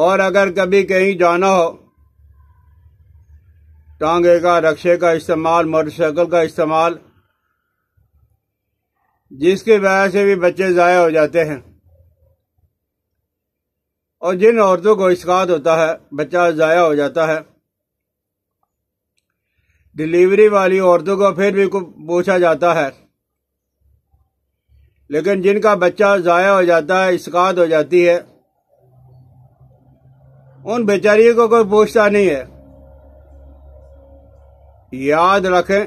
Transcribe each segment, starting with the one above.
اور اگر کبھی کہیں جانا ہو ٹانگے کا رکشے کا استعمال، موٹر سائیکل کا استعمال، جس کی وجہ سے بھی بچے ضائع ہو جاتے ہیں۔ اور جن عورتوں کو اسقاط ہوتا ہے بچہ ضائع ہو جاتا ہے، ڈلیوری والی عورتوں کو پھر بھی پوچھا جاتا ہے، لیکن جن کا بچہ ضائع ہو جاتا ہے، اسقاط ہو جاتی ہے، ان بیچاریوں کو کوئی پوچھتا نہیں ہے۔ یاد رکھیں،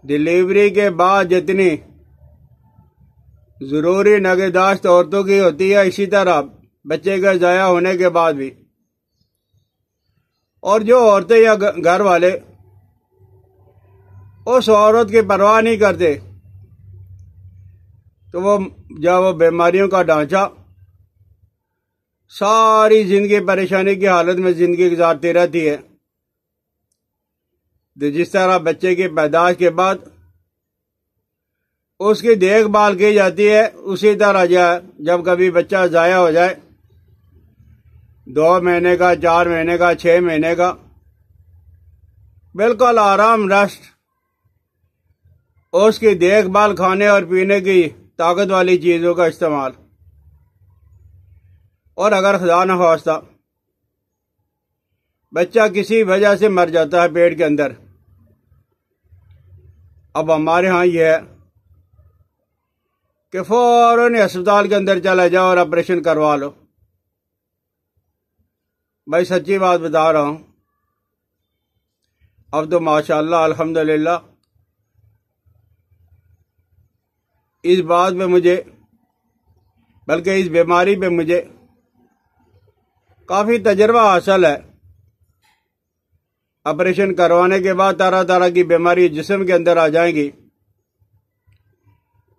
ڈلیوری کے بعد جتنی ضروری نگہداشت عورتوں کی ہوتی ہے، اسی طرح بچے کے ضائع ہونے کے بعد بھی۔ اور جو عورتیں یا گھر والے اس عورت کی پرواہ نہیں کرتے، تو وہ جب وہ بیماریوں کا ڈھانچہ ساری زندگی پریشانی کی حالت میں زندگی گزارتی رہتی ہے۔ جس طرح بچے کی پیدائش کے بعد اس کی دیکھ بھال کی جاتی ہے، اسی طرح جب کبھی بچہ ضائع ہو جائے، 2 مہینے کا، 4 مہینے کا، 6 مہینے کا، بالکل آرام ریسٹ، اس کی دیکھ بھال، کھانے اور پینے کی طاقت والی چیزوں کا استعمال۔ اور اگر خدا نخواستہ بچہ کسی وجہ سے مر جاتا ہے پیٹ کے اندر، اب ہمارے ہاں یہ ہے کہ فوراً ہسپتال کے اندر چلا جاؤ اور آپریشن کروا لو۔ بھائی سچی بات بتا رہا ہوں، اب تو ماشاءاللہ الحمدللہ اس بات پہ مجھے، بلکہ اس بیماری پہ مجھے کافی تجربہ حاصل ہے۔ آپریشن کروانے کے بعد طرح طرح کی بیماری جسم کے اندر آ جائیں گی،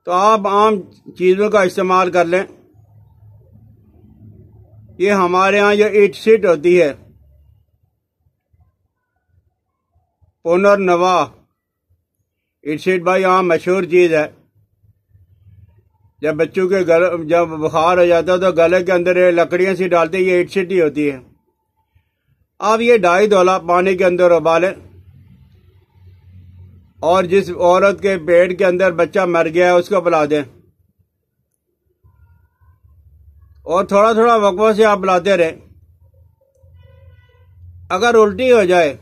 تو آپ عام چیزوں کا استعمال کر لیں۔ یہ ہمارے ہاں جو ایٹ سیٹ ہوتی ہے، پنرنوا ایٹ سیٹ، بھائی عام مشہور چیز ہے۔ جب بچوں کے جب بخار ہو جاتا ہے تو گلے کے اندر یہ لکڑیاں سی ڈالتے، یہ ایٹ سیٹ ہی ہوتی ہے۔ آپ یہ 2.5 تولا پانی کے اندر ابالیں، اور جس عورت کے پیٹ کے اندر بچہ مر گیا ہے اس کو پلا دیں، اور تھوڑا تھوڑا وقفہ سے آپ پلاتے رہیں۔ اگر الٹی ہو جائے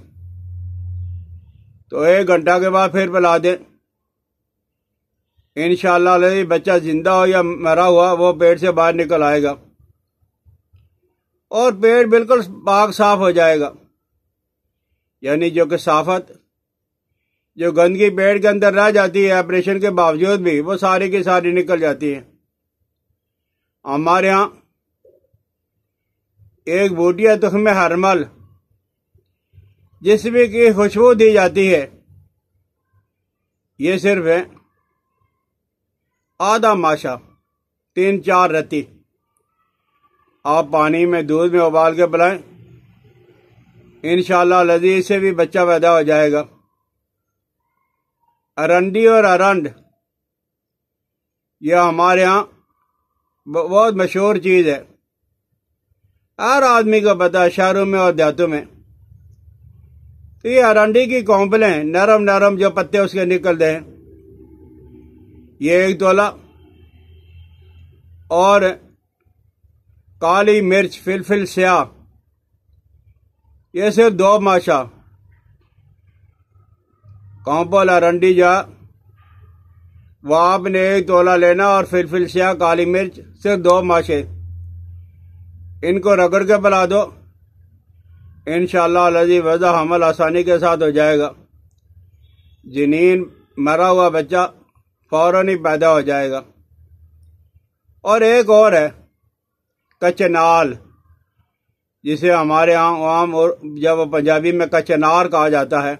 تو 1 گھنٹہ کے بعد پھر پلا دیں، انشاءاللہ بچہ زندہ ہو یا مرا ہوا وہ پیٹ سے باہر نکل آئے گا، اور پیٹ بالکل پاک صاف ہو جائے گا۔ یعنی جو کثافت، جو گندگی پیٹ کے اندر رہ جاتی ہے آپریشن کے باوجود بھی، وہ ساری کی ساری نکل جاتی ہے۔ ہمارے ہاں ایک بوٹی ہے تخم ہرمل، جس میں کی خوشبو دی جاتی ہے، یہ صرف ہے آدھا ماشا، 3-4 رتی، آپ پانی میں دودھ میں ابال کے پلائیں، انشاءاللہ لذیذ سے بھی بچہ پیدا ہو جائے گا۔ ارنڈی اور ارنڈ یہ ہمارے ہاں بہت مشہور چیز ہے، ہر آدمی کو پتہ ہے، شہروں میں اور دیہاتوں میں۔ تو یہ ارنڈی کی کونپلیں، نرم نرم جو پتے اس کے نکلتے ہیں، یہ 1 تولا، اور کالی مرچ فلفل سیاہ یہ صرف 2 ماشا، کونپل ارنڈی جا وہ آپ نے 1 تولا لینا، اور فلفل سیاہ کالی مرچ صرف 2 ماشے، ان کو رگڑ کے پلا دو، انشاءاللہ الذی وضع حمل آسانی کے ساتھ ہو جائے گا۔ جنین مرا ہوا بچہ فوراً ہی پیدا ہو جائے گا۔ اور ایک اور ہے کچنال، جسے ہمارے ہاں عام اور جب پنجابی میں کچنار کہا جاتا ہے۔